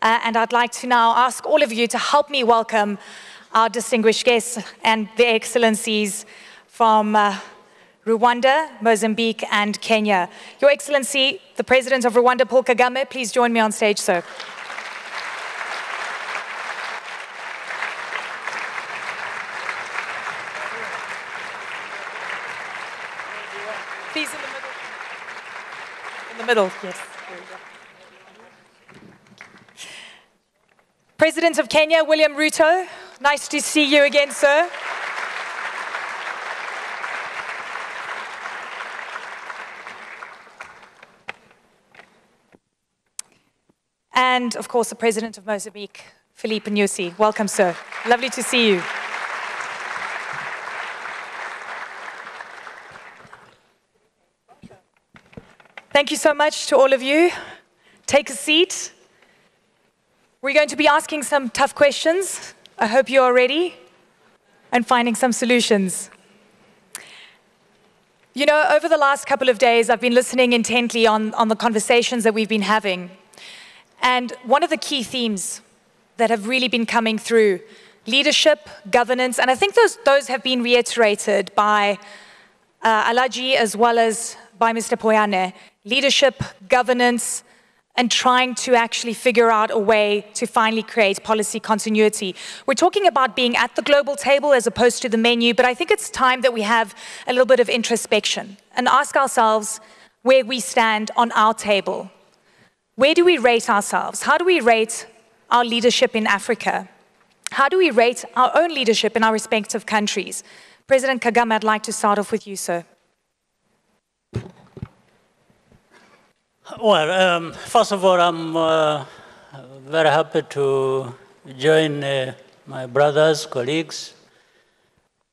And I'd like to now ask all of you to help me welcome our distinguished guests and their excellencies from Rwanda, Mozambique, and Kenya. Your Excellency, the President of Rwanda, Paul Kagame, please join me on stage, sir. Please, in the middle. In the middle, yes. President of Kenya, William Ruto, nice to see you again, sir. And, of course, the President of Mozambique, Filipe Nyusi. Welcome, sir. Lovely to see you. Thank you so much to all of you. Take a seat. We're going to be asking some tough questions. I hope you are ready and finding some solutions. You know, over the last couple of days, I've been listening intently on the conversations that we've been having. And one of the key themes that have really been coming through, leadership, governance, and I think those have been reiterated by Alaji as well as by Mr. Poyane. Leadership, governance, and trying to actually figure out a way to finally create policy continuity. We're talking about being at the global table as opposed to the menu, but I think it's time that we have a little bit of introspection and ask ourselves where we stand on our table. Where do we rate ourselves? How do we rate our leadership in Africa? How do we rate our own leadership in our respective countries? President Kagame, I'd like to start off with you, sir. Well, first of all, I'm very happy to join my brothers, colleagues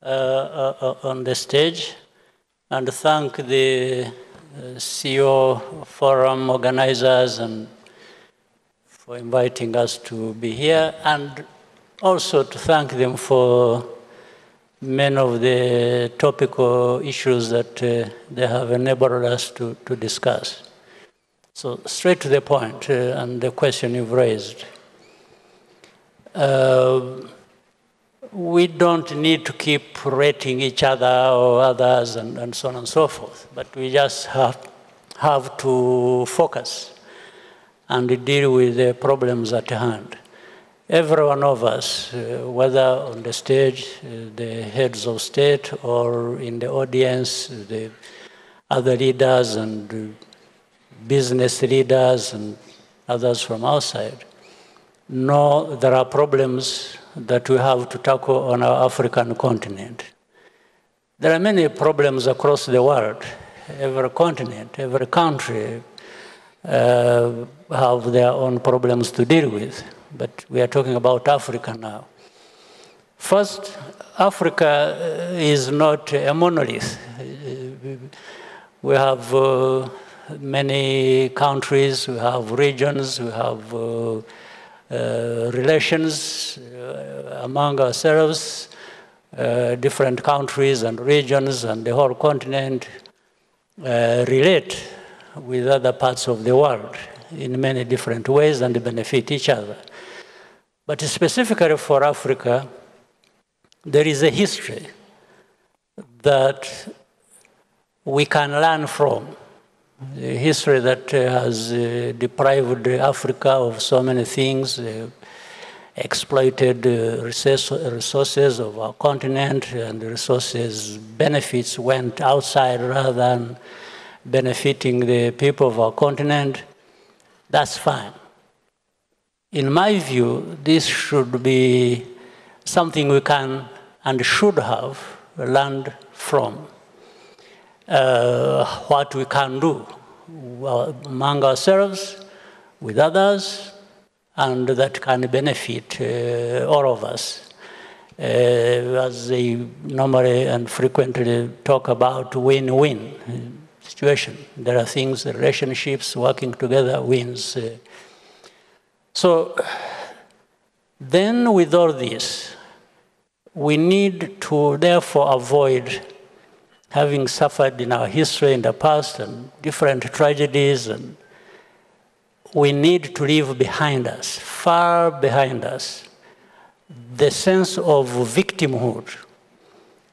on the stage and thank the CEO forum organizers and for inviting us to be here, and also to thank them for many of the topical issues that they have enabled us to discuss. So straight to the point and the question you've raised. We don't need to keep rating each other or others and so on and so forth, but we just have to focus and deal with the problems at hand. Every one of us, whether on the stage, the heads of state, or in the audience, the other leaders and business leaders and others from outside, know there are problems that we have to tackle on our African continent. There are many problems across the world. Every continent, every country have their own problems to deal with, but we are talking about Africa now. First, Africa is not a monolith. We have many countries, we have regions, we have relations among ourselves, different countries and regions and the whole continent relate with other parts of the world in many different ways and benefit each other. But specifically for Africa, there is a history that we can learn from. A history that has deprived Africa of so many things, exploited resources of our continent, and the resources benefits went outside rather than benefiting the people of our continent. That's fine. In my view, this should be something we can and should have learned from. What we can do among ourselves, with others, and that can benefit all of us. As they normally and frequently talk about win-win situation. There are things, relationships, working together wins. So then with all this, we need to therefore avoid having suffered in our history in the past and different tragedies, and we need to leave behind us, far behind us, the sense of victimhood.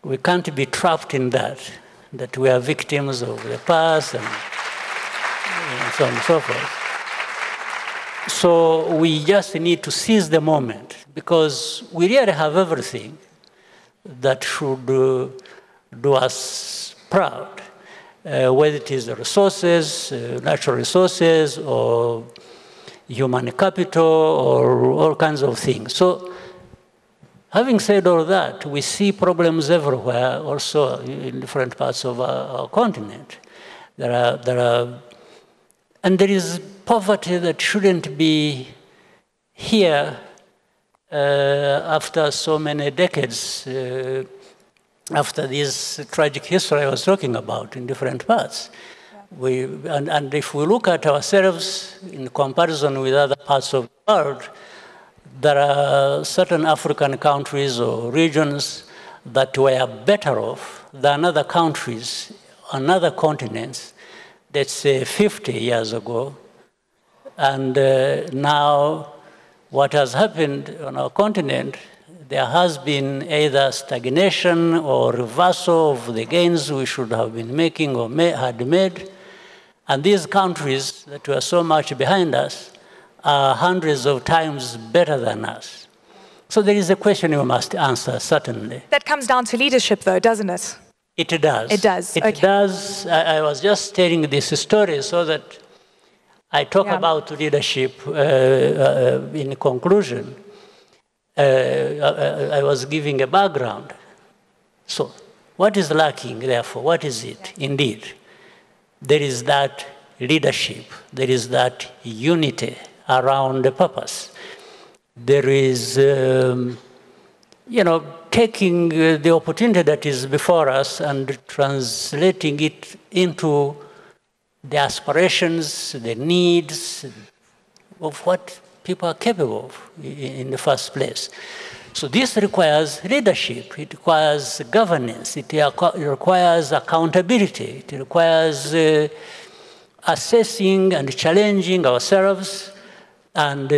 We can't be trapped in that we are victims of the past and so on and so forth. So we just need to seize the moment, because we really have everything that should do us proud, whether it is the resources, natural resources, or human capital, or all kinds of things. So having said all that, we see problems everywhere, also in different parts of our continent. And there is poverty that shouldn't be here after so many decades, after this tragic history I was talking about in different parts. Yeah. And if we look at ourselves in comparison with other parts of the world, there are certain African countries or regions that were better off than other countries on other continents, let's say 50 years ago. And now what has happened on our continent, there has been either stagnation or reversal of the gains we should have been making or had made. And these countries that were so much behind us are hundreds of times better than us. So there is a question you must answer, certainly. That comes down to leadership, though, doesn't it? It does. It does. It does. I was just telling this story so that I talk about leadership in conclusion. I was giving a background. So what is lacking, therefore? What is it? Indeed, there is that leadership. There is that unity around the purpose. There is, taking the opportunity that is before us and translating it into the aspirations, the needs of what people are capable of in the first place. So this requires leadership, it requires governance, it requires accountability, it requires assessing and challenging ourselves and,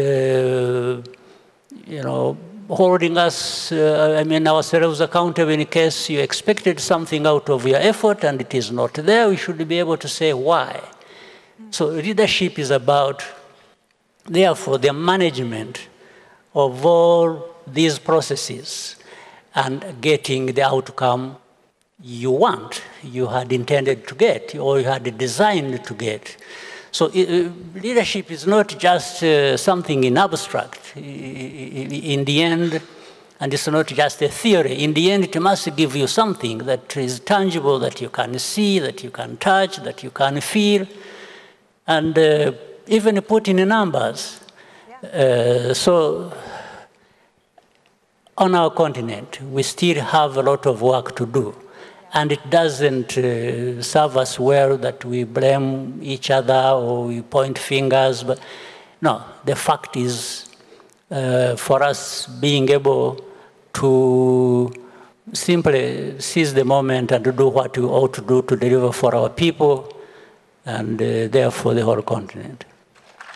holding us, ourselves accountable in case you expected something out of your effort and it is not there. We should be able to say why. So leadership is about, therefore, the management of all these processes and getting the outcome you want, you had intended to get, or you had designed to get. So leadership is not just something in abstract. In the end, and it's not just a theory. In the end, it must give you something that is tangible, that you can see, that you can touch, that you can feel, and even put in numbers. Yeah. So on our continent, we still have a lot of work to do. And it doesn't serve us well that we blame each other or we point fingers. But no, the fact is for us being able to simply seize the moment and to do what we ought to do to deliver for our people and therefore the whole continent.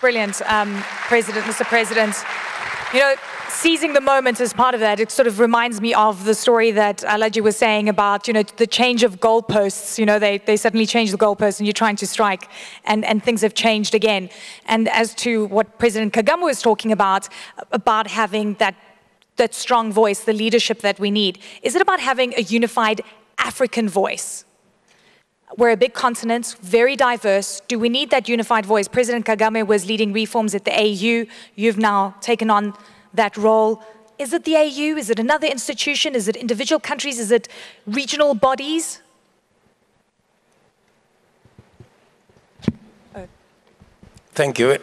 Brilliant, Mr. President. Seizing the moment is part of that. It sort of reminds me of the story that Alaji was saying about, the change of goalposts. They suddenly change the goalposts and you're trying to strike and things have changed again. And as to what President Kagame was talking about having that strong voice, the leadership that we need, is it about having a unified African voice? We're a big continent, very diverse. Do we need that unified voice? President Kagame was leading reforms at the AU. You've now taken on that role. Is it the AU? Is it another institution? Is it individual countries? Is it regional bodies? Thank you.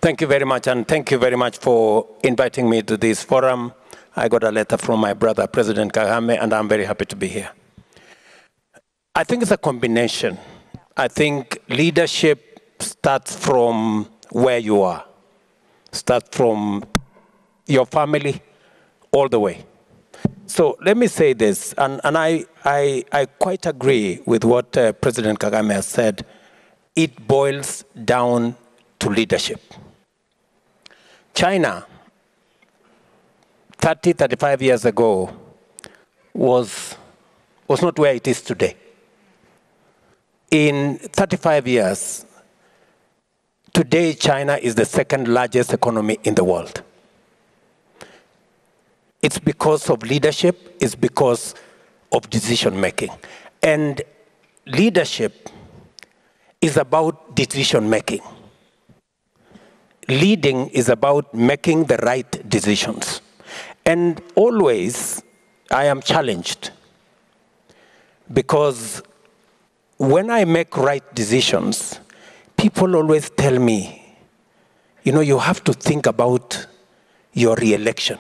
Thank you very much, and thank you very much for inviting me to this forum. I got a letter from my brother, President Kagame, and I'm very happy to be here. I think it's a combination. I think leadership starts from where you are, starts from your family all the way. So let me say this, and I quite agree with what President Kagame has said. It boils down to leadership. China, 30, 35 years ago, was not where it is today. In 35 years, today China is the second largest economy in the world. It's because of leadership, it's because of decision making. And leadership is about decision making. Leading is about making the right decisions. And always, I am challenged because when I make right decisions, people always tell me, you know, you have to think about your re-election.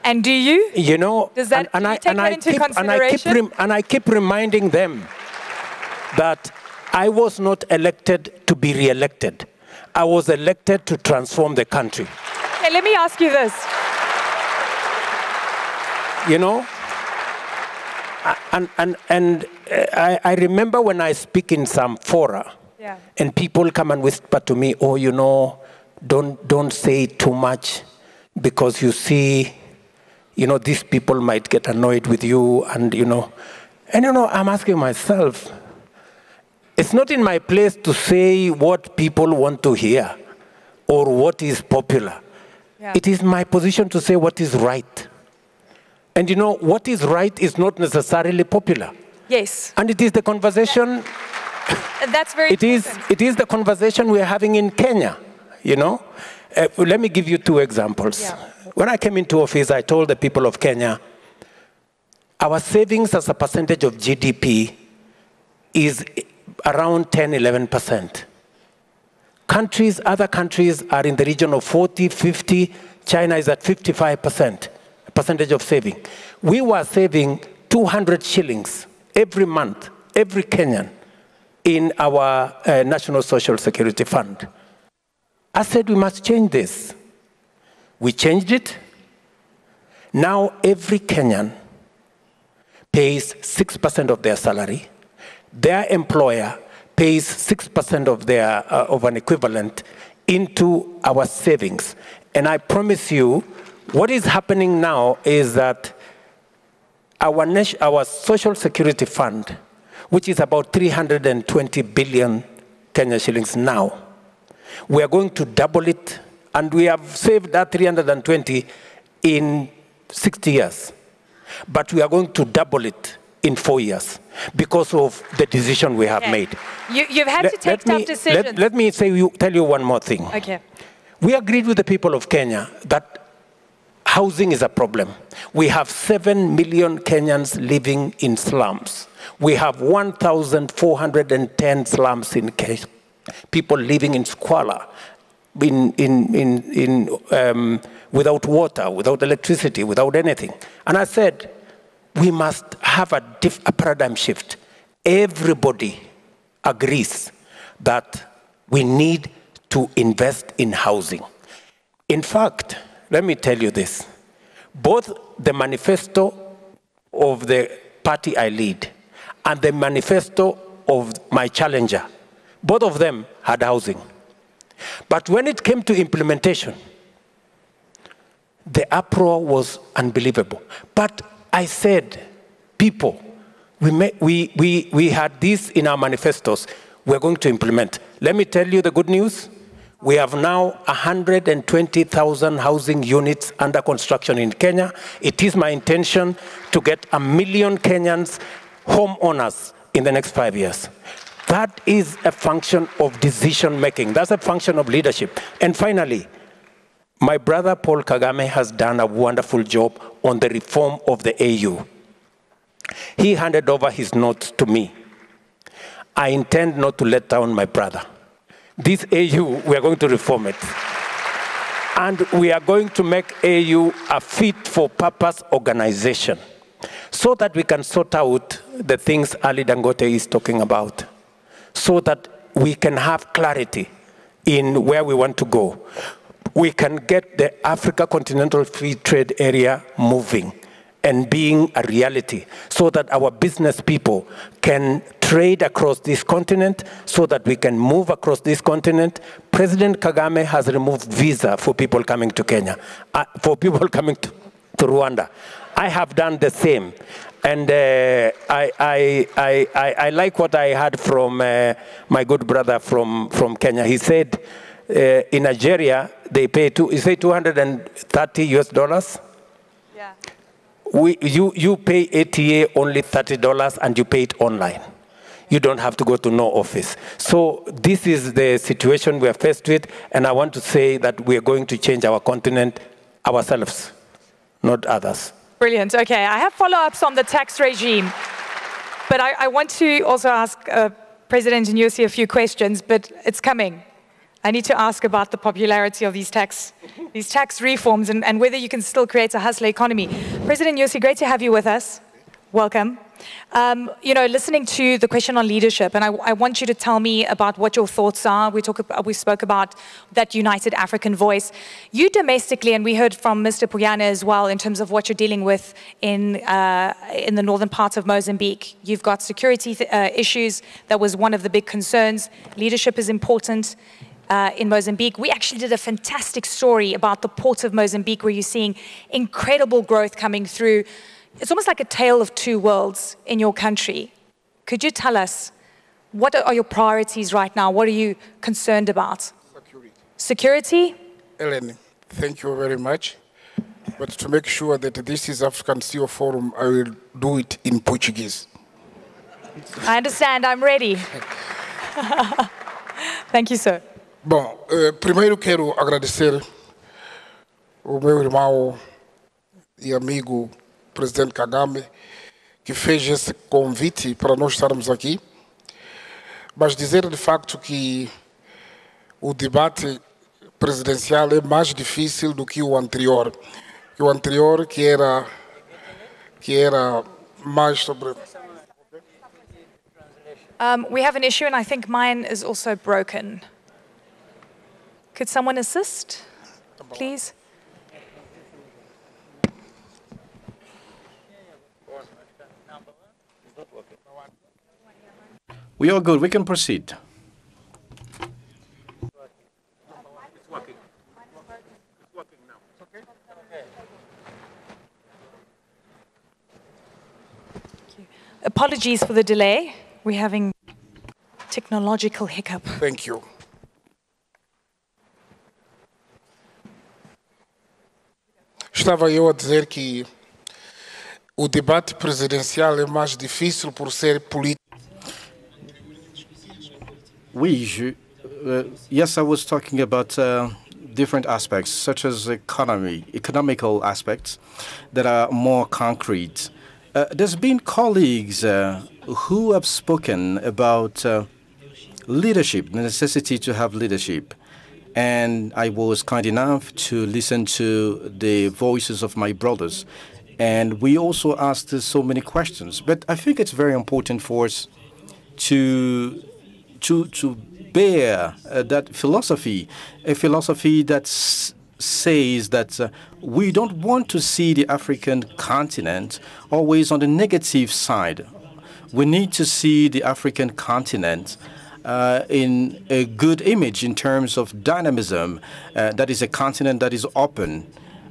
And do you? You know, Does that, and do you take that into consideration? and I keep reminding them that I was not elected to be re-elected. I was elected to transform the country. Okay, let me ask you this. You know, I remember when I speak in some fora, Yeah. and people come and whisper to me, oh, you know, don't say too much because you see, you know, these people might get annoyed with you, and you know, I'm asking myself, it's not in my place to say what people want to hear or what is popular. Yeah. It is my position to say what is right. And you know, what is right is not necessarily popular. Yes. And it is the conversation, That's very it is the conversation we're having in Kenya, you know. Let me give you two examples. Yeah. When I came into office, I told the people of Kenya, our savings as a percentage of GDP is around 10, 11%. Other countries are in the region of 40, 50. China is at 55% percentage of saving. We were saving 200 shillings every month, every Kenyan, in our National Social Security Fund. I said we must change this. We changed it. Now every Kenyan pays 6% of their salary. Their employer pays 6% of of an equivalent into our savings. And I promise you, what is happening now is that our Social Security Fund, which is about 320 billion Kenya shillings now, we are going to double it, and we have saved that 320 in 60 years. But we are going to double it in 4 years because of the decision we have made. You've had to take tough decisions. Let me tell you one more thing. Okay. We agreed with the people of Kenya that housing is a problem. We have 7 million Kenyans living in slums. We have 1,410 slums in Kenya. People living in squalor, without water, without electricity, without anything. And I said, we must have a paradigm shift. Everybody agrees that we need to invest in housing. In fact, let me tell you this. Both the manifesto of the party I lead and the manifesto of my challenger, both of them had housing. But when it came to implementation, the uproar was unbelievable. But I said, people, we had this in our manifestos. We're going to implement. Let me tell you the good news. We have now 120,000 housing units under construction in Kenya. It is my intention to get 1 million Kenyans homeowners in the next 5 years. That is a function of decision making. That's a function of leadership. And finally, my brother Paul Kagame has done a wonderful job on the reform of the AU. He handed over his notes to me. I intend not to let down my brother. This AU, we are going to reform it. And we are going to make AU a fit-for-purpose organization so that we can sort out the things Ali Dangote is talking about, so that we can have clarity in where we want to go. We can get the Africa Continental Free Trade Area moving. and being a reality so that our business people can trade across this continent, so that we can move across this continent. President Kagame has removed visa for people coming to Kenya, for people coming to Rwanda. I have done the same. And I like what I heard from my good brother from Kenya. He said in Nigeria, they pay $230 US. Yeah. You pay ATA only $30 and you pay it online. You don't have to go to no office. So this is the situation we are faced with, and I want to say that we are going to change our continent ourselves, not others. Brilliant. Okay, I have follow-ups on the tax regime, but I want to also ask President Nyusi a few questions, but it's coming. I need to ask about the popularity of these tax reforms and whether you can still create a hustler economy. President Nyusi, great to have you with us. Welcome. Listening to the question on leadership, and I want you to tell me about what your thoughts are. We spoke about that united African voice. You domestically, and we heard from Mr. Puyana as well, in terms of what you're dealing with in the northern parts of Mozambique. You've got security issues. That was one of the big concerns. Leadership is important. In Mozambique. We actually did a fantastic story about the port of Mozambique, where you're seeing incredible growth coming through. It's almost like a tale of two worlds in your country. Could you tell us, what are your priorities right now? What are you concerned about? Security. Security? Ellen, thank you very much. But to make sure that this is African CEO Forum, I will do it in Portuguese. I understand, I'm ready. Thank you, sir. Bom, primeiro quero agradecer o meu irmão e amigo presidente Kagame, que fez esse convite para nós estarmos aqui, mas dizer de facto que o debate presidencial é mais difícil do que o anterior. Que era mais sobre... We have an issue, and I think mine is also broken. Could someone assist, please? We are good. We can proceed. Apologies for the delay. We're having technological hiccup. Thank you. Estava eu a dizer que o debate presidencial é mais difícil por ser político. Yes, I was talking about different aspects, such as economical aspects that are more concrete. There's been colleagues who have spoken about leadership, the necessity to have leadership. And I was kind enough to listen to the voices of my brothers. And we also asked so many questions. But I think it's very important for us to bear that philosophy, a philosophy that says that we don't want to see the African continent always on the negative side. We need to see the African continent in a good image in terms of dynamism. That is a continent that is open.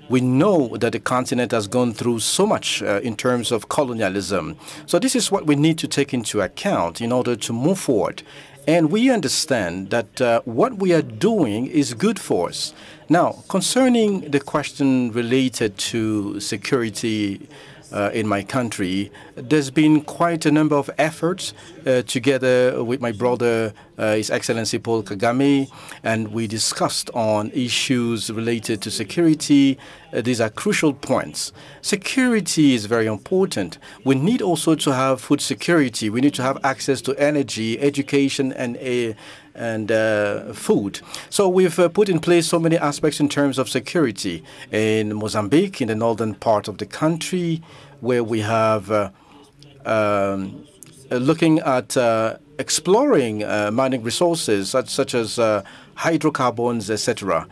We know that the continent has gone through so much in terms of colonialism. So this is what we need to take into account in order to move forward. And we understand that what we are doing is good for us. Now, concerning the question related to security in my country, there's been quite a number of efforts together with my brother, His Excellency Paul Kagame, and we discussed on issues related to security. These are crucial points. Security is very important. We need also to have food security. We need to have access to energy, education, and food. So we've put in place so many aspects in terms of security. In Mozambique, in the northern part of the country, where we have looking at exploring mining resources such as hydrocarbons, etc.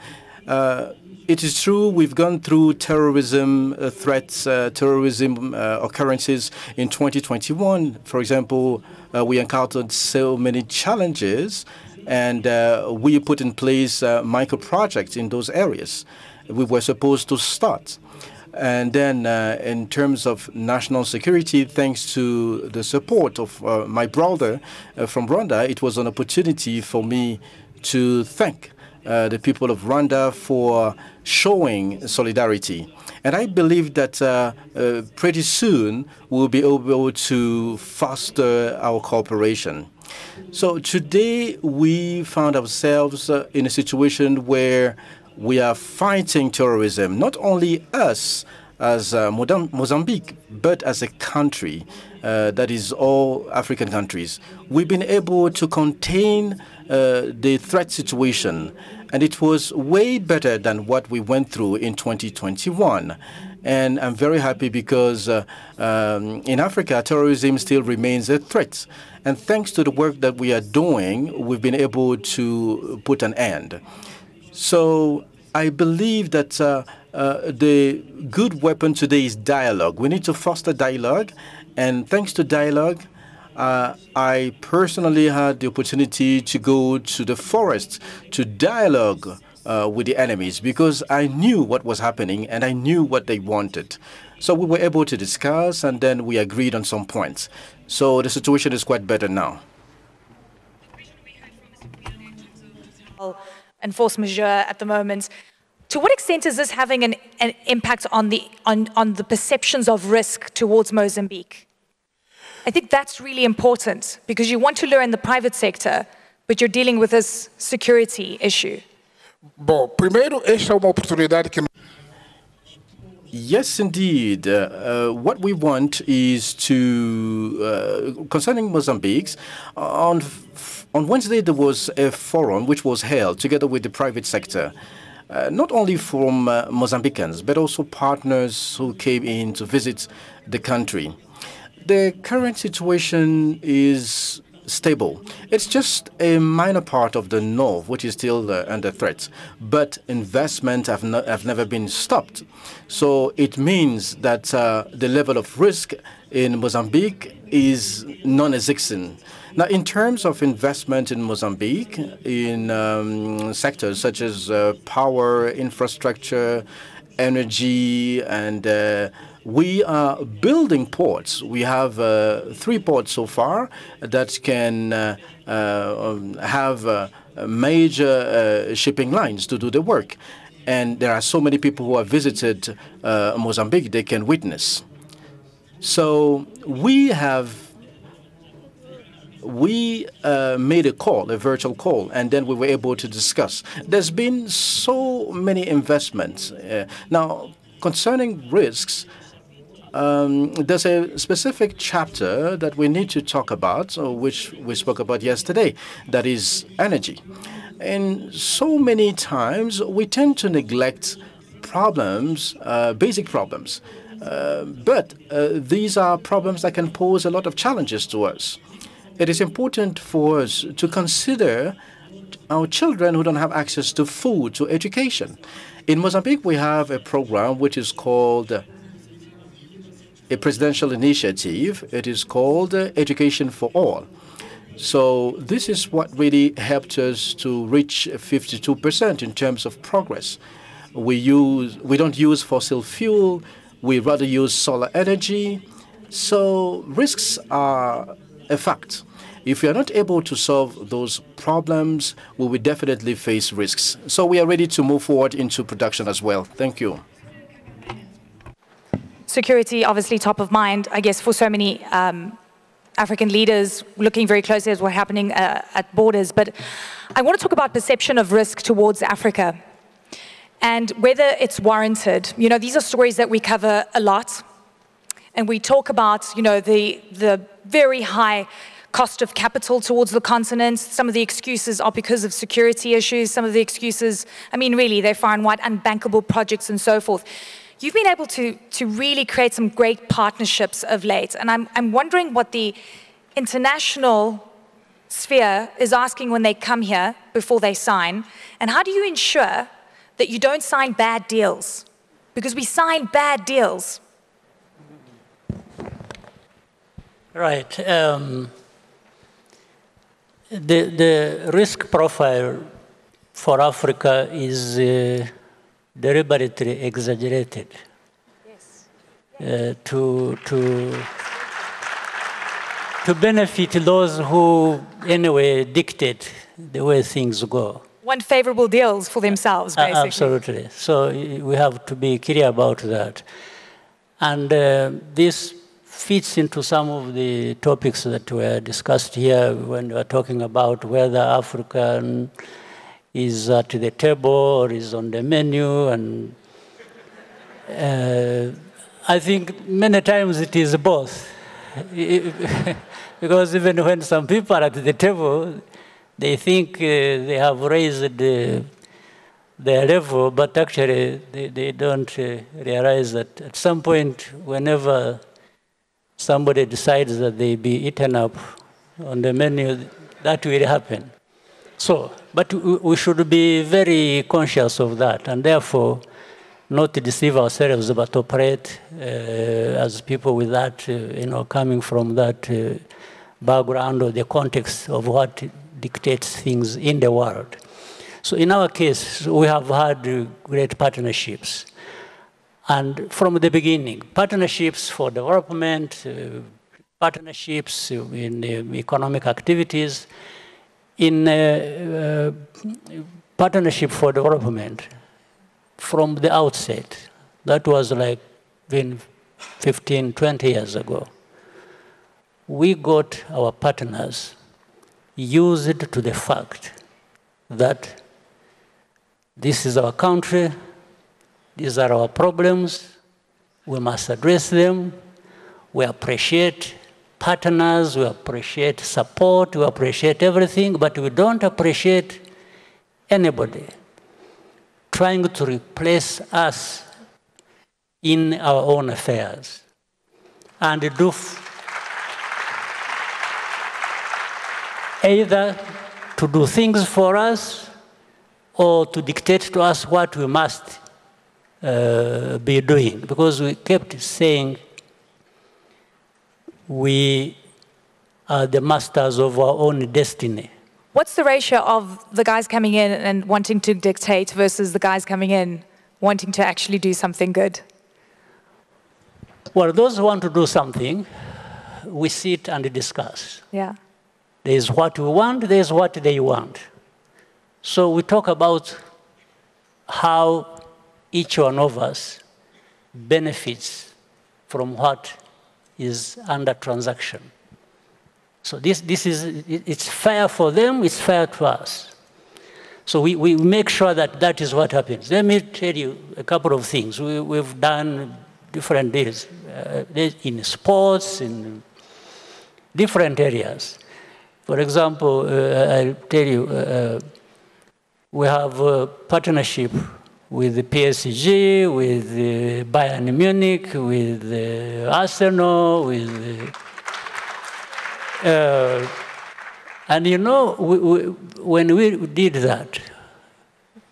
It is true we've gone through terrorism threats, terrorism occurrences in 2021. For example, we encountered so many challenges, and we put in place micro-projects in those areas we were supposed to start. And then in terms of national security, thanks to the support of my brother from Rwanda, it was an opportunity for me to thank the people of Rwanda for showing solidarity. And I believe that pretty soon we'll be able to foster our cooperation. So today we found ourselves in a situation where we are fighting terrorism, not only us as Mozambique, but as a country, that is all African countries. We've been able to contain the threat situation, and it was way better than what we went through in 2021. And I'm very happy because in Africa, terrorism still remains a threat. And thanks to the work that we are doing, we've been able to put an end. So I believe that the good weapon today is dialogue. We need to foster dialogue. And thanks to dialogue, I personally had the opportunity to go to the forest to dialogue with the enemies because I knew what was happening and I knew what they wanted. So we were able to discuss and then we agreed on some points. So the situation is quite better now. And force majeure at the moment. To what extent is this having an impact on the perceptions of risk towards Mozambique? I think that's really important because you want to lure in the private sector, but you're dealing with this security issue. Bom, primeiro, esta é uma oportunidade que Yes, indeed. What we want is to, concerning Mozambique, on Wednesday there was a forum which was held together with the private sector, not only from Mozambicans, but also partners who came in to visit the country. The current situation is stable. It's just a minor part of the north which is still under threat, but investment have never been stopped. So it means that the level of risk in Mozambique is non-existent. Now, in terms of investment in Mozambique, in sectors such as power, infrastructure, energy, and we are building ports. We have 3 ports so far that can have major shipping lines to do the work. And there are so many people who have visited Mozambique, they can witness. So we made a call, a virtual call, and then we were able to discuss. There's been so many investments. Now, concerning risks, there's a specific chapter that we need to talk about, which we spoke about yesterday, that is energy. And so many times we tend to neglect problems, basic problems. But these are problems that can pose a lot of challenges to us. It is important for us to consider our children who don't have access to food, to education. In Mozambique, we have a program which is called a presidential initiative. It is called Education for All. So this is what really helped us to reach 52% in terms of progress. We don't use fossil fuel. We rather use solar energy. So risks are a fact. If we are not able to solve those problems, we will definitely face risks. So we are ready to move forward into production as well. Thank you. Security, obviously top of mind, I guess, for so many African leaders looking very closely at what's happening at borders. But I want to talk about perception of risk towards Africa and whether it's warranted. You know, these are stories that we cover a lot. And we talk about, you know, the very high cost of capital towards the continent. Some of the excuses are because of security issues. Some of the excuses, I mean, really, they're far and wide, unbankable projects and so forth. You've been able to really create some great partnerships of late. And I'm wondering what the international sphere is asking when they come here before they sign. And how do you ensure that you don't sign bad deals, because we sign bad deals. Right. The risk profile for Africa is deliberately exaggerated. Yes. To benefit those who, anyway, dictate the way things go. Want favorable deals for themselves, basically. Absolutely. So we have to be clear about that. And this fits into some of the topics that were discussed here when we were talking about whether African is at the table or is on the menu. And I think many times it is both. Because even when some people are at the table, they think they have raised their level, but actually they don't realize that at some point, whenever somebody decides that they be eaten up on the menu, that will happen. So, but we should be very conscious of that, and therefore not deceive ourselves, but operate as people with that, coming from that background or the context of what dictates things in the world. So in our case, we have had great partnerships. And from the beginning, partnerships for development, partnerships in economic activities, in partnership for development from the outset. That was like 15, 20 years ago. We got our partners used to the fact that this is our country, these are our problems, we must address them, we appreciate partners, we appreciate support, we appreciate everything, but we don't appreciate anybody trying to replace us in our own affairs and do either to do things for us or to dictate to us what we must be doing, because we kept saying we are the masters of our own destiny. What's the ratio of the guys coming in and wanting to dictate versus the guys coming in wanting to actually do something good? Well, those who want to do something, we sit and discuss. Yeah. There's what we want, there's what they want. So we talk about how each one of us benefits from what is under transaction. So it's fair for them, it's fair to us. So we make sure that that is what happens. Let me tell you a couple of things. We've done different deals in sports, in different areas. For example, I'll tell you, we have a partnership with the PSG, with Bayern Munich, with Arsenal, with... and you know, when we did that,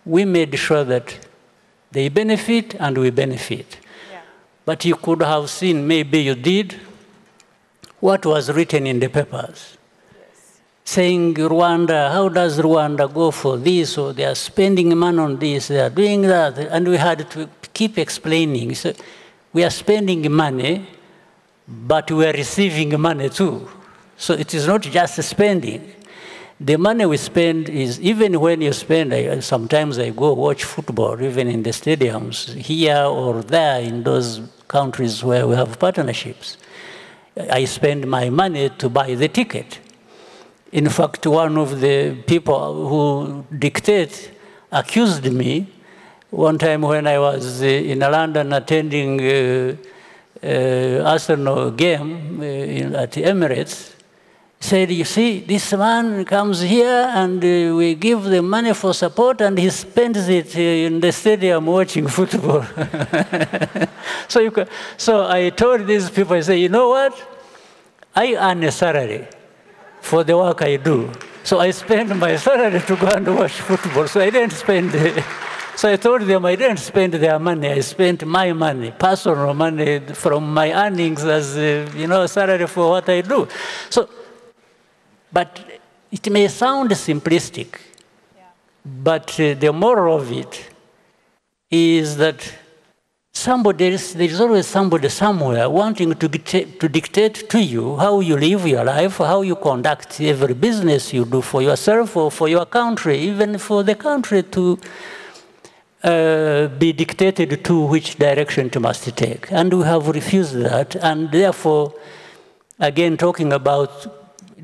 we made sure that they benefit and we benefit. Yeah. But you could have seen, maybe you did, what was written in the papers. Saying Rwanda, how does Rwanda go for this, or they are spending money on this, they are doing that, and we had to keep explaining. So we are spending money, but we are receiving money too. So it is not just spending. The money we spend is, even when you spend, sometimes I go watch football, even in the stadiums, here or there in those countries where we have partnerships. I spend my money to buy the ticket. In fact, one of the people who dictate accused me one time when I was in London attending Arsenal game at Emirates. Said, you see, this man comes here and we give the money for support and he spends it in the stadium watching football. So I told these people, I say, you know what? I earn a salary for the work I do. So I spend my salary to go and watch football. So I didn't spend So I told them I didn't spend their money. I spent my money, personal money from my earnings as, salary for what I do. So, but it may sound simplistic, but the moral of it is that there's always somebody somewhere wanting to dictate to you how you live your life, how you conduct every business you do for yourself or for your country, even for the country to be dictated to which direction you must take. And we have refused that. And therefore, again, talking about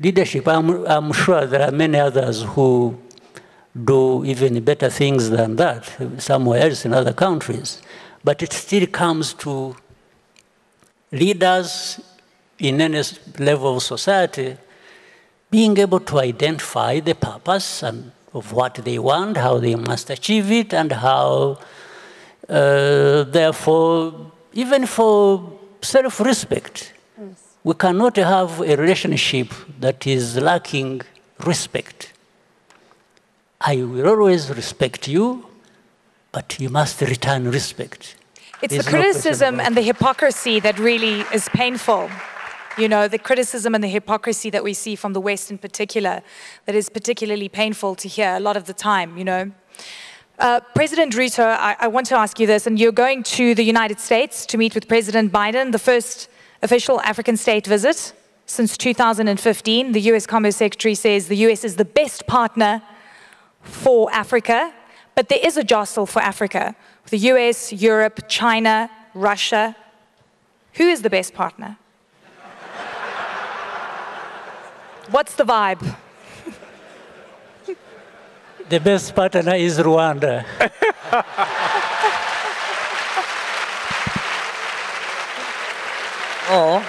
leadership, I'm sure there are many others who do even better things than that somewhere else in other countries. But it still comes to leaders in any level of society being able to identify the purpose and of what they want, how they must achieve it, and how, therefore, even for self-respect, we cannot have a relationship that is lacking respect. I will always respect you, but you must return respect. It's the criticism and the hypocrisy that really is painful. The criticism and the hypocrisy that we see from the West in particular, that is particularly painful to hear a lot of the time, President Ruto, I want to ask you this, and you're going to the United States to meet with President Biden, the first official African state visit since 2015. The US Commerce Secretary says the US is the best partner for Africa, but there is a jostle for Africa. The US, Europe, China, Russia. Who is the best partner? What's the vibe? The best partner is Rwanda.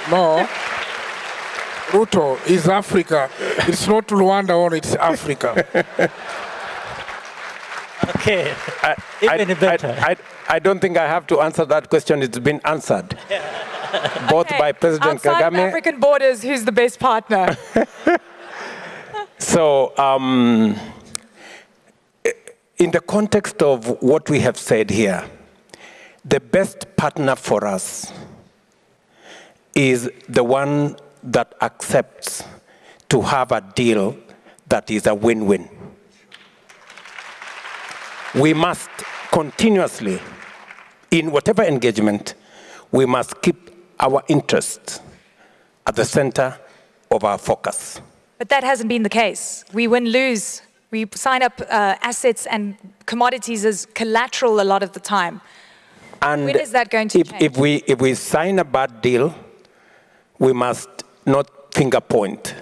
No. Ruto is Africa. It's not Rwanda only, it's Africa. Okay, even better. I don't think I have to answer that question. It's been answered. Both by President Outside Kagame. Of African borders, who's the best partner? So, in the context of what we have said here, the best partner for us is the one that accepts to have a deal that is a win-win. We must continuously, in whatever engagement, we must keep our interests at the center of our focus. But that hasn't been the case. We win-lose. We sign up assets and commodities as collateral a lot of the time. And when is that going to change? If we sign a bad deal, we must not finger point.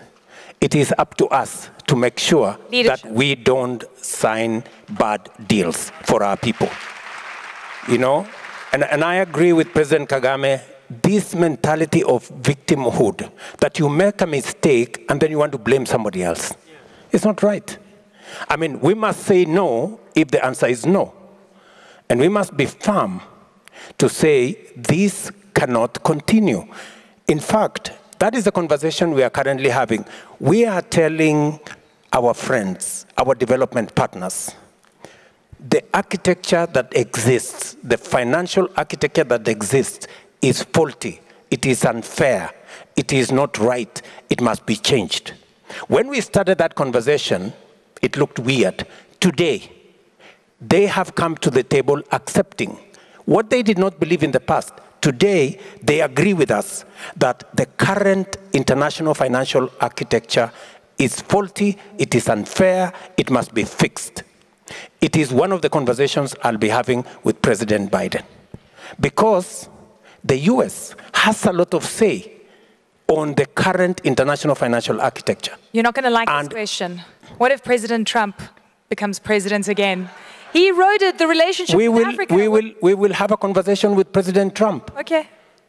It is up to us to make sure that we don't sign bad deals for our people. And I agree with President Kagame, this mentality of victimhood, that you make a mistake and then you want to blame somebody else. It's not right. I mean, we must say no if the answer is no. And we must be firm to say this cannot continue. In fact, that is the conversation we are currently having. We are telling our friends, our development partners, the architecture that exists, the financial architecture that exists is faulty. It is unfair. It is not right. It must be changed. When we started that conversation, it looked weird. Today, they have come to the table accepting what they did not believe in the past. Today, they agree with us that the current international financial architecture is faulty, it is unfair, it must be fixed. It is one of the conversations I'll be having with President Biden. Because the US has a lot of say on the current international financial architecture. You're not going to like this question. What if President Trump becomes president again? He eroded the relationship with Africa. We will have a conversation with President Trump. Okay.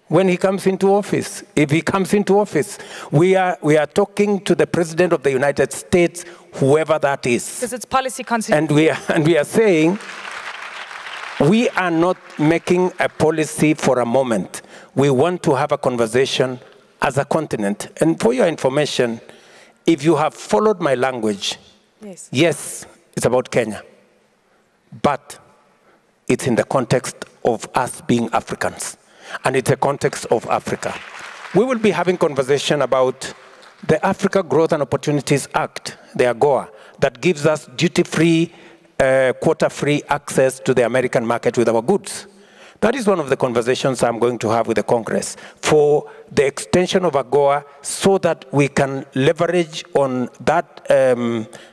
When he comes into office. If he comes into office, we are talking to the President of the United States, whoever that is. Because it's policy continuity. And we are saying, we are not making a policy for a moment. We want to have a conversation as a continent. And for your information, if you have followed my language, yes, it's about Kenya. But It's in the context of us being Africans, and it's a context of Africa. We will be having conversation about the Africa Growth and Opportunities Act, the AGOA, that gives us duty-free, quota-free access to the American market with our goods. That is one of the conversations I'm going to have with the Congress for the extension of AGOA so that we can leverage on that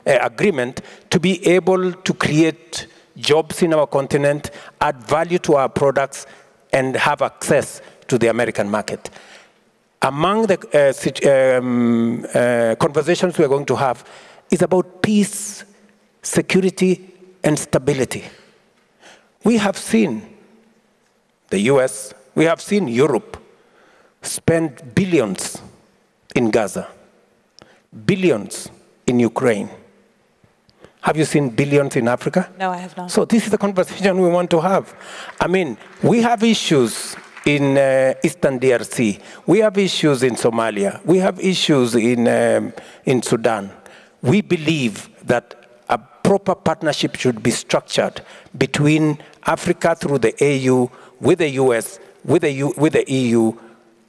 agreement to be able to create jobs in our continent, add value to our products, and have access to the American market. Among the conversations we're going to have is about peace, security, and stability. We have seen the US, we have seen Europe spend billions in Gaza, billions in Ukraine. Have you seen billions in Africa? No, I have not. So this is the conversation we want to have. I mean, we have issues in Eastern DRC. We have issues in Somalia. We have issues in Sudan. We believe that a proper partnership should be structured between Africa through the AU, with the US, with the EU,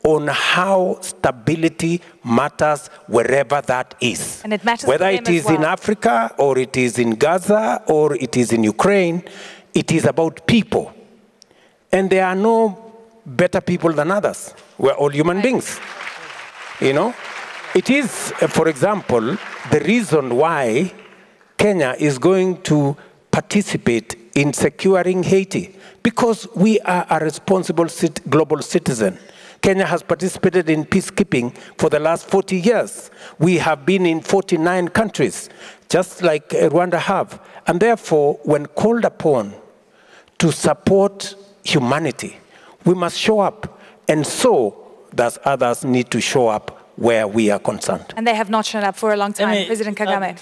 on how stability matters wherever that is. And it matters whether for them it is as well. in Africa, or it is in Gaza, or it is in Ukraine, it is about people. And there are no better people than others. We're all human beings. You know? It is, for example, the reason why Kenya is going to participate in securing Haiti, because we are a responsible global citizen. Kenya has participated in peacekeeping for the last 40 years. We have been in 49 countries, just like Rwanda have. And therefore, when called upon to support humanity, we must show up. And so does others need to show up where we are concerned. And they have not shown up for a long time. President Kagame.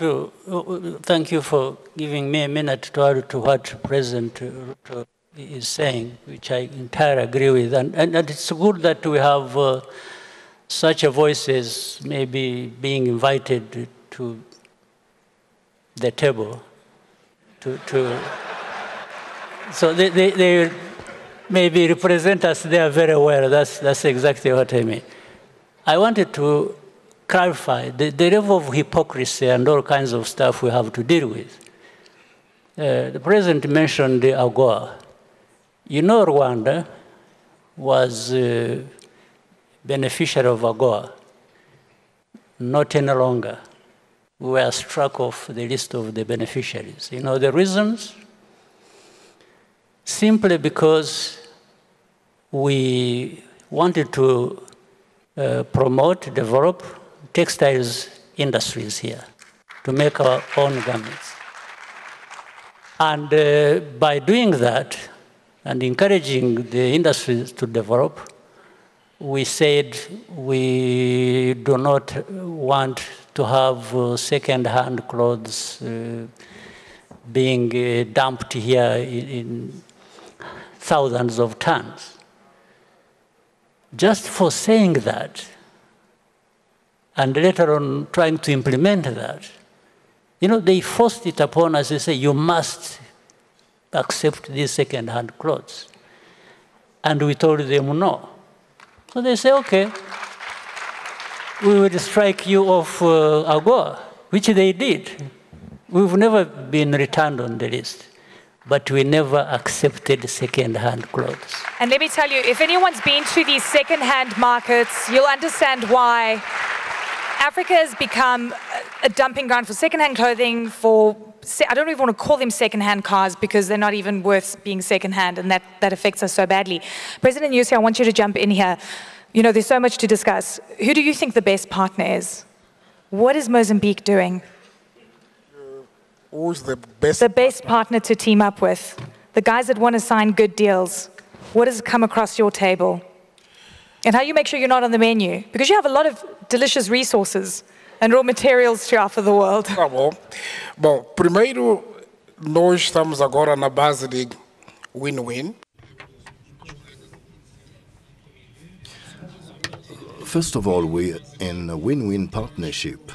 Thank you for giving me a minute to add to what President Ruto is saying, which I entirely agree with. And it's good that we have such a voices maybe being invited to the table. So they maybe represent us there very well. That's exactly what I mean. I wanted to clarify the level of hypocrisy and all kinds of stuff we have to deal with. The President mentioned the AGOA. You know, Rwanda was a beneficiary of AGOA. Not any longer. We were struck off the list of the beneficiaries. You know the reasons? Simply because we wanted to promote, develop textiles industries here to make our own garments. And by doing that and encouraging the industries to develop, we said we do not want to have second-hand clothes being dumped here in thousands of tons. Just for saying that, and later on trying to implement that, you know, they forced it upon us. They say, you must accept these second-hand clothes. And we told them no. So they say, okay, we will strike you off AGOA, which they did. We've never been returned on the list, but we never accepted second-hand clothes. And let me tell you, if anyone's been to these second-hand markets, you'll understand why Africa has become a dumping ground for second-hand clothing, for, I don't even want to call them second-hand cars because they're not even worth being second-hand, and that affects us so badly. President Nyusi, I want you to jump in here. You know, there's so much to discuss. Who do you think the best partner is? What is Mozambique doing? Who's the best? The best partner to team up with. The guys that want to sign good deals. What has come across your table? And how you make sure you're not on the menu? Because you have a lot of delicious resources and raw materials to offer the world. Tá bom. Bom, primeiro, nós estamos agora na base de win-win. First of all, we're in a win-win partnership.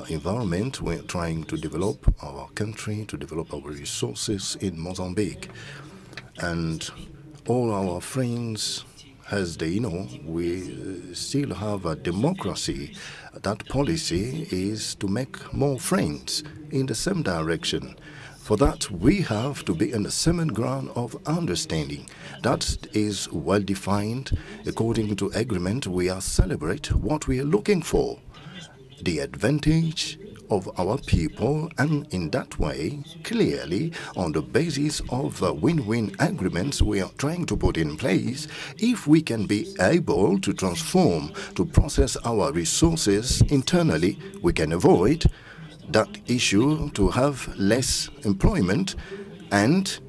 environment. We're trying to develop our country, to develop our resources in Mozambique. And all our friends, as they know, we still have a democracy. That policy is to make more friends in the same direction. For that, we have to be in the same ground of understanding. That is well defined. According to agreement, we are celebrate what we are looking for, the advantage of our people, and in that way, clearly, on the basis of win-win agreements we are trying to put in place, if we can be able to transform, to process our resources internally, we can avoid that issue to have less employment, and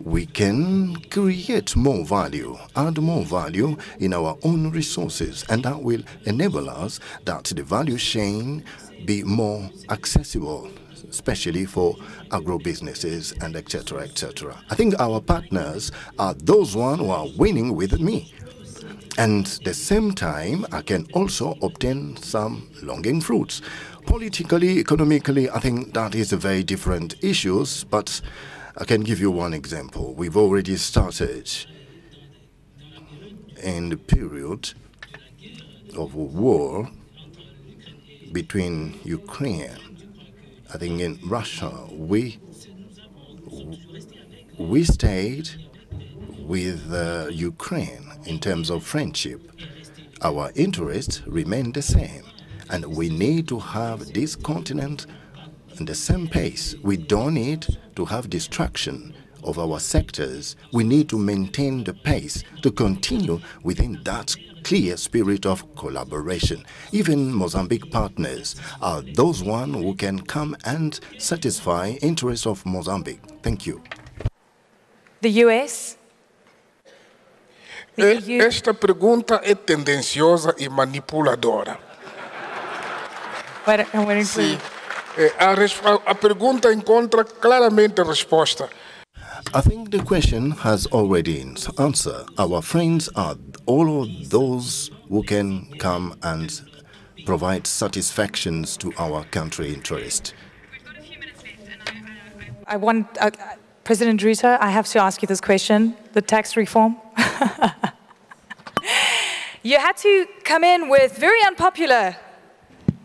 we can create more value, add more value in our own resources, and that will enable us that the value chain be more accessible, especially for agro-businesses and etc., etc. I think our partners are those ones who are winning with me. And at the same time, I can also obtain some low-hanging fruits. Politically, economically, I think that is a very different issues, but I can give you one example. We've already started in the period of a war between Ukraine. I think in Russia, we stayed with Ukraine in terms of friendship. Our interests remain the same, and we need to have this continent in the same pace. We don't need to have distraction of our sectors. We need to maintain the pace to continue within that clear spirit of collaboration. Even Mozambique partners are those ones who can come and satisfy interests of Mozambique. Thank you. The US? The EU? Esta pergunta é tendenciosa e manipuladora. I'm waiting for you. A pergunta encontra claramente a resposta. I think the question has already an answer. Our friends are all of those who can come and provide satisfactions to our country interest. I want, President Ruto, I have to ask you this question, the tax reform. You had to come in with very unpopular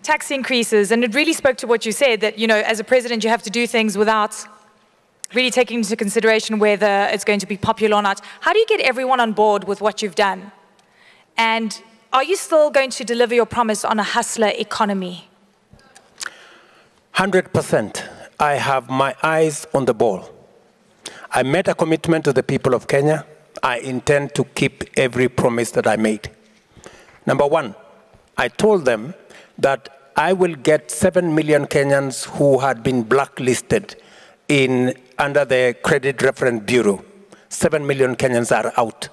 tax increases, and it really spoke to what you said, that, you know, as a president, you have to do things without really taking into consideration whether it's going to be popular or not. How do you get everyone on board with what you've done? And are you still going to deliver your promise on a hustler economy? 100%. I have my eyes on the ball. I made a commitment to the people of Kenya. I intend to keep every promise that I made. Number one, I told them that I will get 7 million Kenyans who had been blacklisted under the Credit Reference Bureau. 7 million Kenyans are out.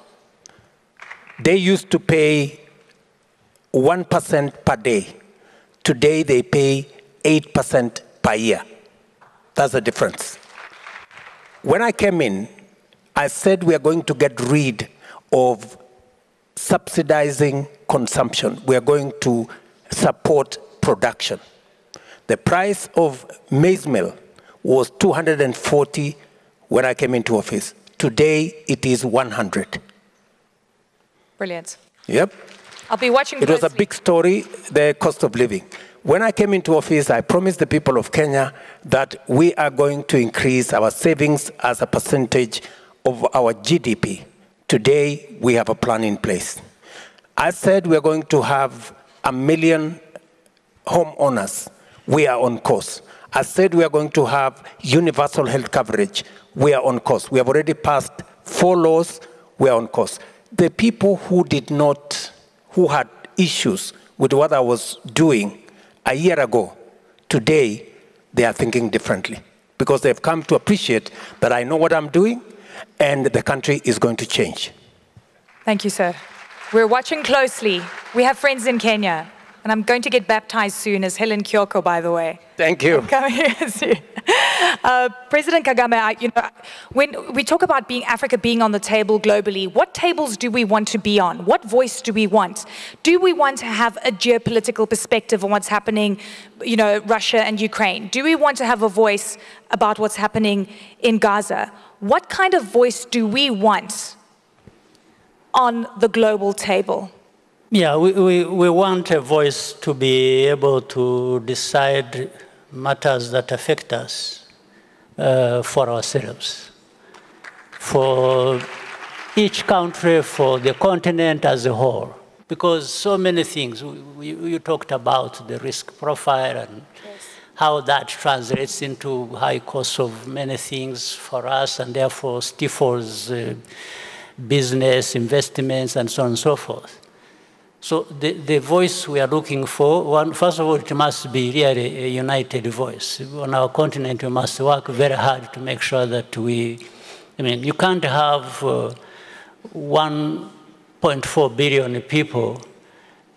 They used to pay 1% per day. Today they pay 8% per year. That's the difference. When I came in, I said we are going to get rid of subsidizing consumption. We are going to support production. The price of maize meal was 240 when I came into office. Today, it is 100. Brilliant. Yep. I'll be watching closely. It was a big story, the cost of living. When I came into office, I promised the people of Kenya that we are going to increase our savings as a percentage of our GDP. Today, we have a plan in place. I said we're going to have 1 million homeowners. We are on course. I said we are going to have universal health coverage. We are on course. We have already passed 4 laws. We are on course. The people who had issues with what I was doing a year ago, today, they are thinking differently because they've come to appreciate that I know what I'm doing and the country is going to change. Thank you, sir. We're watching closely. We have friends in Kenya. And I'm going to get baptized soon as Helen Kyoko, by the way. Thank you. Coming here soon. President Kagame, when we talk about Africa being on the table globally, what tables do we want to be on? What voice do we want? Do we want to have a geopolitical perspective on what's happening, Russia and Ukraine? Do we want to have a voice about what's happening in Gaza? What kind of voice do we want on the global table? Yeah, we want a voice to be able to decide matters that affect us for ourselves, for each country, for the continent as a whole. Because so many things, you talked about the risk profile and how that translates into high costs of many things for us and therefore stifles business, investments, and so on and so forth. So the voice we are looking for, first of all, it must be really a united voice. On our continent, we must work very hard to make sure that you can't have 1.4 billion people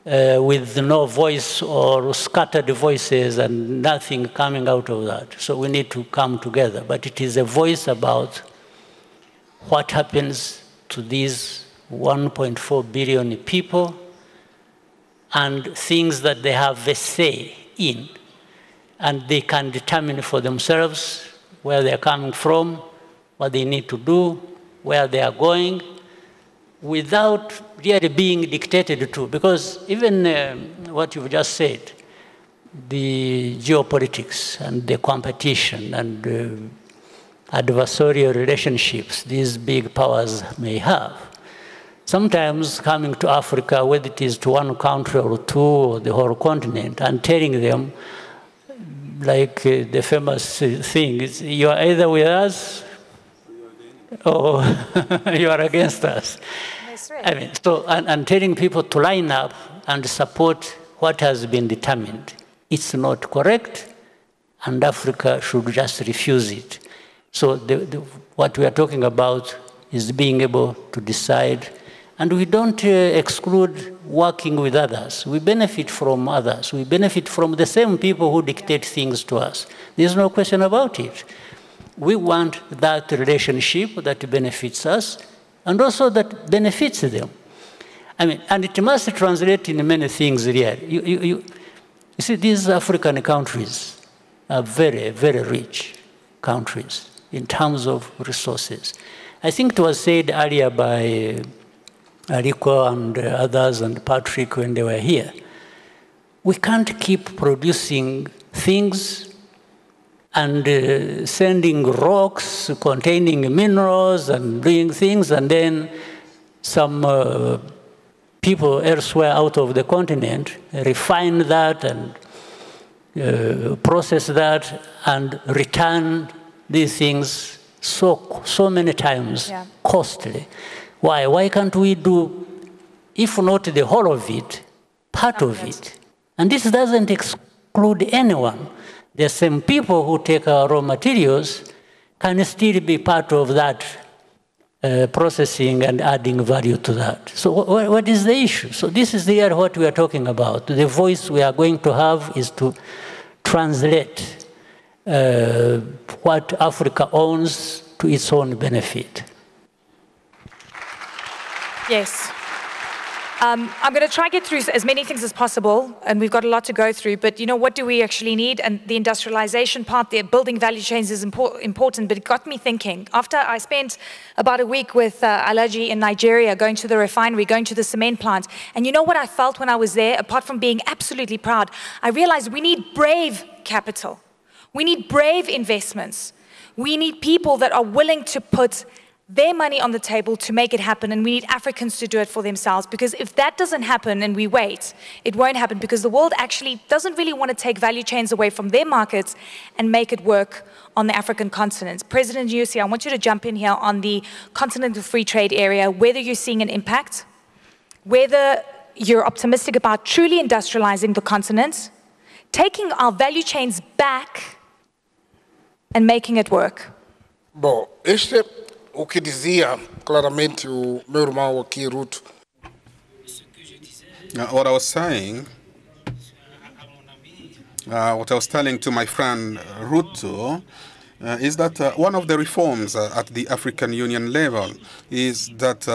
with no voice or scattered voices and nothing coming out of that. So we need to come together. But it is a voice about what happens to these 1.4 billion people and things that they have a say in. And they can determine for themselves where they're coming from, what they need to do, where they are going, without really being dictated to. Because even what you've just said, the geopolitics and the competition and adversarial relationships these big powers may have, sometimes coming to Africa, whether it is to one country or two or the whole continent, and telling them, like the famous thing, is you are either with us or you are against us. That's right. So, and telling people to line up and support what has been determined. It's not correct, and Africa should just refuse it. So what we are talking about is being able to decide. And we don't exclude working with others. We benefit from others. We benefit from the same people who dictate things to us. There's no question about it. We want that relationship that benefits us and also that benefits them. And it must translate in many things here. You see, these African countries are very, very rich countries in terms of resources. I think it was said earlier by Rico and others and Patrick when they were here. We can't keep producing things and sending rocks containing minerals and doing things, and then some people elsewhere out of the continent refine that and process that and return these things so many times costly. Why? Why can't we do, if not the whole of it, part of it? And this doesn't exclude anyone. The same people who take our raw materials can still be part of that processing and adding value to that. So what is the issue? So this is what we are talking about. The voice we are going to have is to translate what Africa owns to its own benefit. Yes. I'm going to try and get through as many things as possible, and we've got a lot to go through, but what do we actually need? And the industrialization part, the building value chains is important, but it got me thinking. After I spent about a week with Alaji in Nigeria, going to the refinery, going to the cement plant, and you know what I felt when I was there, apart from being absolutely proud? I realized we need brave capital. We need brave investments. We need people that are willing to put their money on the table to make it happen, and we need Africans to do it for themselves, because if that doesn't happen and we wait, it won't happen, because the world actually doesn't really want to take value chains away from their markets and make it work on the African continent. President Nyusi, I want you to jump in here on the continental free trade area, whether you're seeing an impact, whether you're optimistic about truly industrializing the continent, taking our value chains back and making it work. Bom, o que dizia claramente o meu irmão aqui, Ruto. What I was saying what I was telling to my friend Ruto, is that one of the reforms at the African Union level is that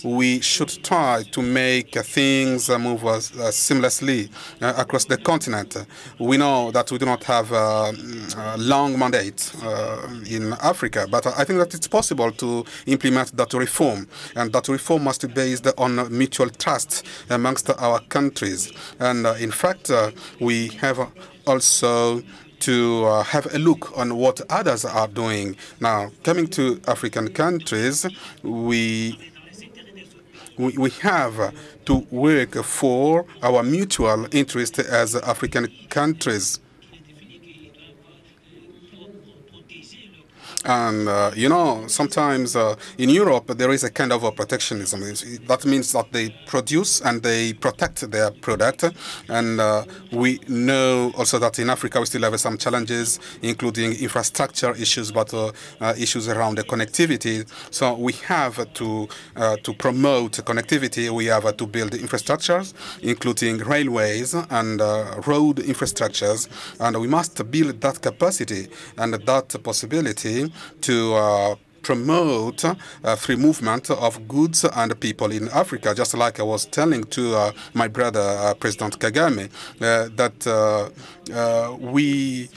we should try to make things move seamlessly across the continent. We know that we do not have a long mandate in Africa, but I think that it's possible to implement that reform, and that reform must be based on mutual trust amongst our countries. And in fact, we have also to have a look on what others are doing. Now, coming to African countries, we have to work for our mutual interest as African countries. And, you know, sometimes in Europe, there is a kind of a protectionism. That means that they produce and they protect their product. And we know also that in Africa, we still have some challenges, including infrastructure issues, but issues around the connectivity. So we have to promote connectivity. We have to build infrastructures, including railways and road infrastructures. And we must build that capacity and that possibility to promote free movement of goods and people in Africa, just like I was telling to my brother, President Kagame, that we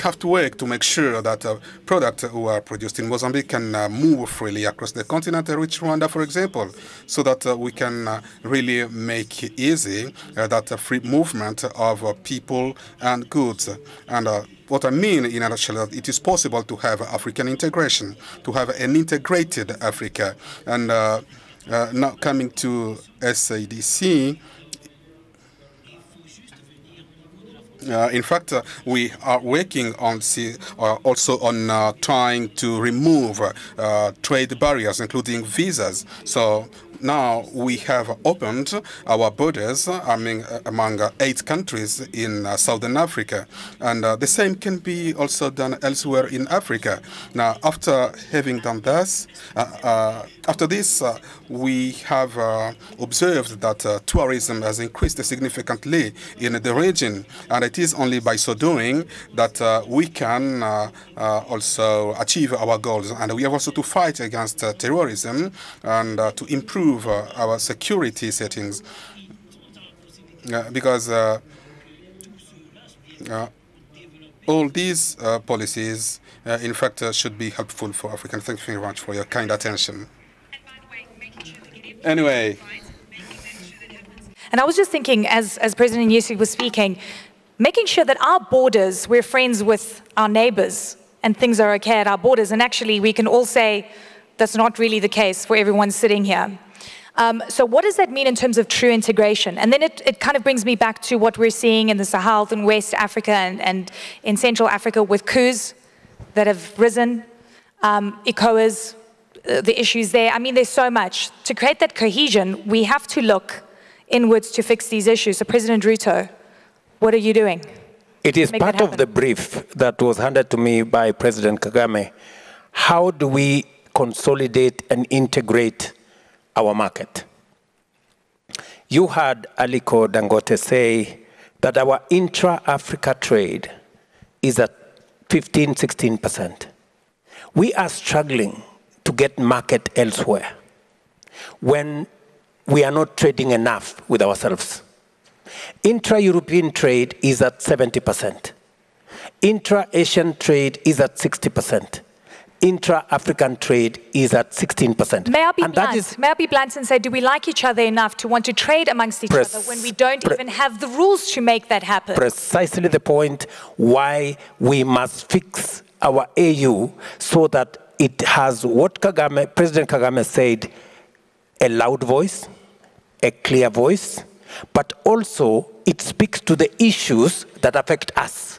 have to work to make sure that products who are produced in Mozambique can move freely across the continent and reach Rwanda, for example, so that we can really make easy that free movement of people and goods. And what I mean in a nutshell, that it is possible to have African integration, to have an integrated Africa. And now coming to SADC, in fact, we are working on also on trying to remove trade barriers, including visas. So now we have opened our borders among 8 countries in Southern Africa, and the same can be also done elsewhere in Africa. Now, after having done this, we have observed that tourism has increased significantly in the region, and it is only by so doing that we can also achieve our goals. And we have also to fight against terrorism and to improve our security settings, because all these policies, in fact, should be helpful for Africa. Thank you very much for your kind attention. Anyway. And I was just thinking, as President Nyusi was speaking, making sure that our borders, we're friends with our neighbors and things are okay at our borders. And actually, we can all say that's not really the case for everyone sitting here. So what does that mean in terms of true integration? And then it kind of brings me back to what we're seeing in the Sahel and West Africa and in Central Africa with coups that have risen, ECOWAS, the issues there. I mean, there's so much. To create that cohesion, we have to look inwards to fix these issues. So President Ruto, what are you doing? It is part of the brief that was handed to me by President Kagame. How do we consolidate and integrate our market? You heard Aliko Dangote say that our intra-Africa trade is at 15–16%. We are struggling to get market elsewhere when we are not trading enough with ourselves. Intra-European trade is at 70%. Intra-Asian trade is at 60%. Intra-African trade is at 16%. May I be blunt? May I be blunt and say, do we like each other enough to want to trade amongst each other when we don't even have the rules to make that happen? Precisely the point why we must fix our AU so that it has what President Kagame said, a loud voice, a clear voice, but also it speaks to the issues that affect us.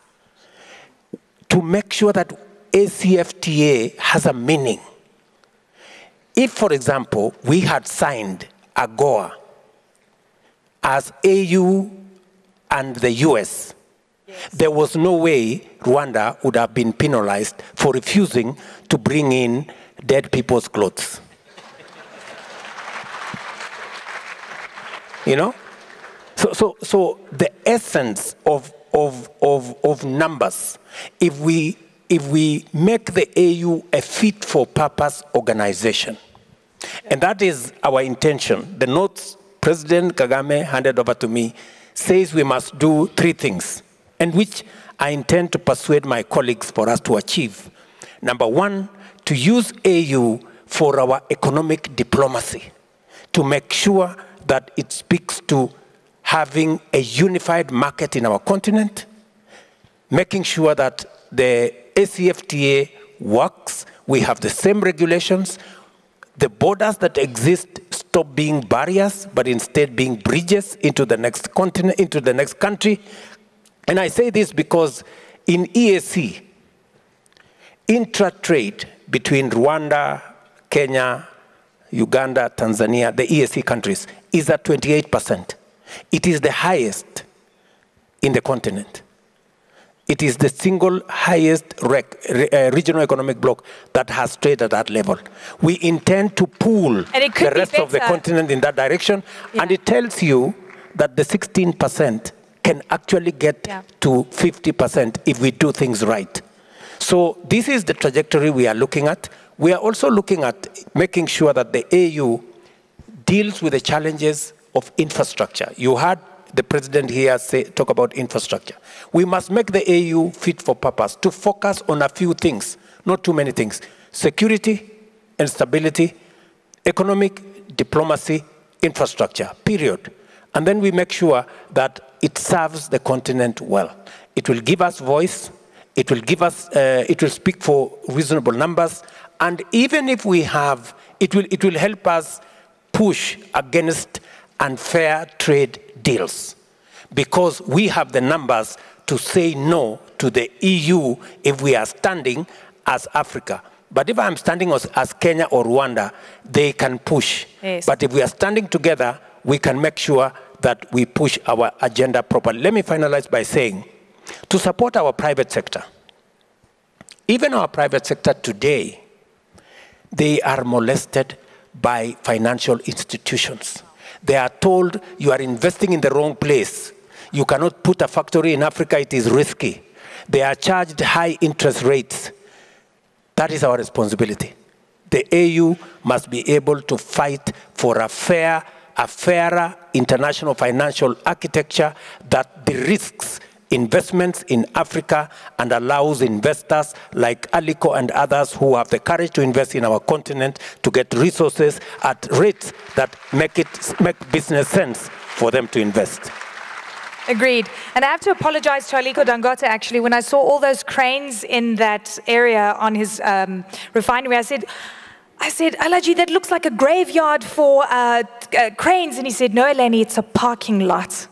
To make sure that ACFTA has a meaning. If, for example, we had signed AGOA as AU and the US, there was no way Rwanda would have been penalized for refusing to bring in dead people's clothes. You know? So the essence of numbers, if we make the AU a fit-for-purpose organization, and that is our intention. The notes President Kagame handed over to me says we must do 3 things, and which I intend to persuade my colleagues for us to achieve. Number 1, to use AU for our economic diplomacy, to make sure that it speaks to having a unified market in our continent, making sure that the ACFTA works, we have the same regulations, the borders that exist stop being barriers, but instead being bridges into the next continent, into the next country. And I say this because in EAC, intra-trade between Rwanda, Kenya, Uganda, Tanzania, the EAC countries, is at 28%. It is the highest in the continent. It is the single highest regional economic bloc that has trade at that level. We intend to pull the rest of the continent in that direction, and it tells you that the 16% can actually get to 50% if we do things right. So this is the trajectory we are looking at. We are also looking at making sure that the AU deals with the challenges of infrastructure. You heard the president here talk about infrastructure. We must make the AU fit for purpose to focus on a few things, not too many things. Security and stability, economic diplomacy, infrastructure, period. And then we make sure that it serves the continent well. It will give us voice, it will give us, it will speak for reasonable numbers, and even if we have, it will help us push against unfair trade deals, because we have the numbers to say no to the EU if we are standing as Africa. But if I'm standing as Kenya or Rwanda, they can push. Yes. But if we are standing together, we can make sure that we push our agenda properly. Let me finalize by saying, to support our private sector, even our private sector today, they are molested by financial institutions. They are told you are investing in the wrong place. You cannot put a factory in Africa, it is risky. They are charged high interest rates. That is our responsibility. The AU must be able to fight for a fairer international financial architecture that de-risks investments in Africa and allows investors like Aliko and others who have the courage to invest in our continent to get resources at rates that make business sense for them to invest. Agreed. And I have to apologize to Aliko Dangote, actually. When I saw all those cranes in that area on his refinery, I said, Alaji, that looks like a graveyard for cranes. And he said, no, Eleni, it's a parking lot.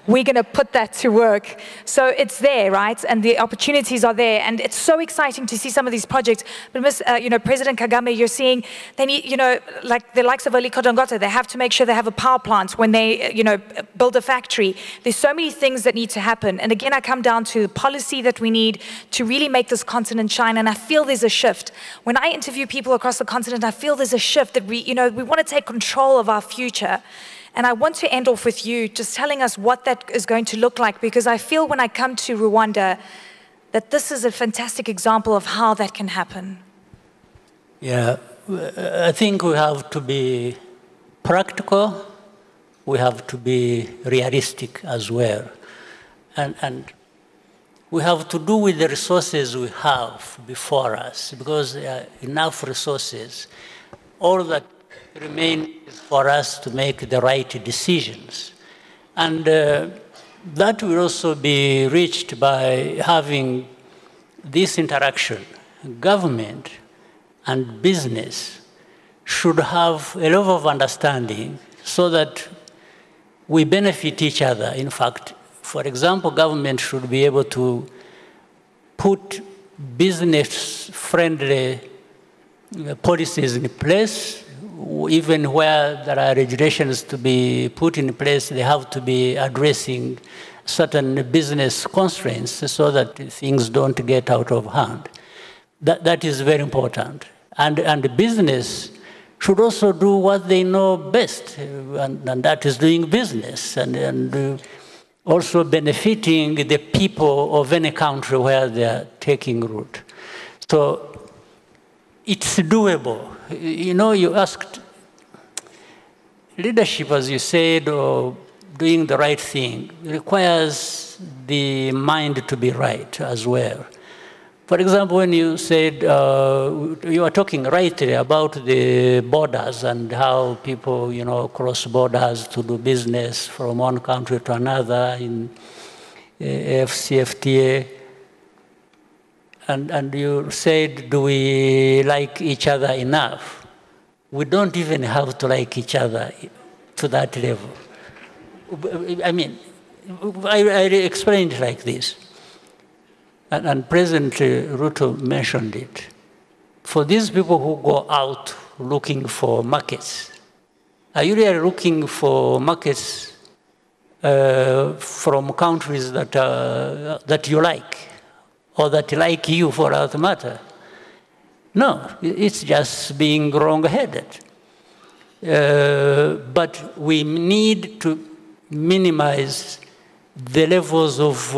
We're going to put that to work. So it's there, right? And the opportunities are there. And it's so exciting to see some of these projects. But President Kagame, you're seeing, they need, like the likes of Aliko Dangote, they have to make sure they have a power plant when they, build a factory. There's so many things that need to happen. And again, I come down to the policy that we need to really make this continent shine. And I feel there's a shift. When I interview people across the continent, I feel there's a shift that we want to take control of our future. And I want to end off with you just telling us what that is going to look like, because I feel when I come to Rwanda that this is a fantastic example of how that can happen. Yeah, I think we have to be practical, we have to be realistic as well. And we have to do with the resources we have before us, because there are enough resources. All that remains for us to make the right decisions. And that will also be reached by having this interaction. Government and business should have a level of understanding so that we benefit each other. In fact, for example, government should be able to put business-friendly policies in place. Even where there are regulations to be put in place, they have to be addressing certain business constraints so that things don't get out of hand. That is very important. And the business should also do what they know best, and that is doing business, and also benefiting the people of any country where they are taking root. So it's doable. You know, you asked, leadership, as you said, or doing the right thing, requires the mind to be right as well. For example, when you said, you were talking rightly about the borders and how people, you know, cross borders to do business from one country to another in AfCFTA. And you said, do we like each other enough? We don't even have to like each other to that level. I mean, I explained it like this, and President Ruto mentioned it. For these people who go out looking for markets, are you really looking for markets from countries that you like, or that like you for that matter? No, it's just being wrong-headed. But we need to minimize the levels of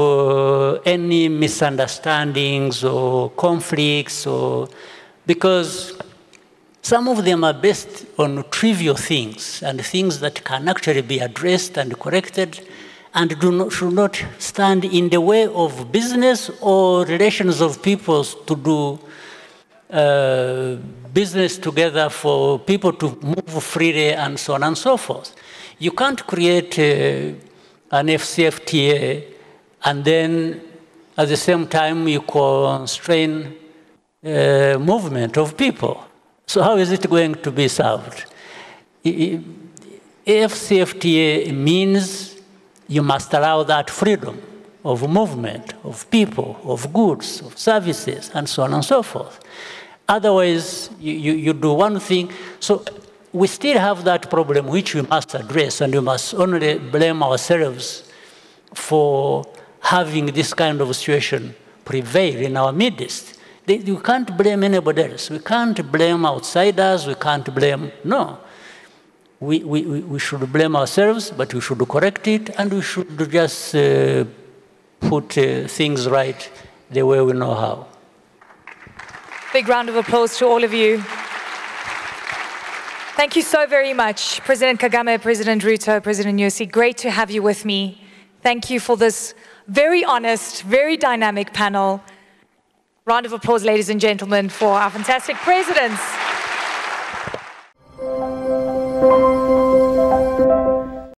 any misunderstandings or conflicts, because some of them are based on trivial things and things that can actually be addressed and corrected and should not stand in the way of business or relations of people to do business together, for people to move freely and so on and so forth. You can't create an AfCFTA and then at the same time you constrain movement of people. So how is it going to be solved? AfCFTA means you must allow that freedom of movement, of people, of goods, of services, and so on and so forth. Otherwise, you do one thing. So we still have that problem which we must address, and we must only blame ourselves for having this kind of situation prevail in our midst. You can't blame anybody else. We can't blame outsiders. We can't blame, no. We should blame ourselves, but we should correct it, and we should just put things right the way we know how. Big round of applause to all of you. Thank you so very much, President Kagame, President Ruto, President Nyusi. Great to have you with me. Thank you for this very honest, very dynamic panel. Round of applause, ladies and gentlemen, for our fantastic presidents.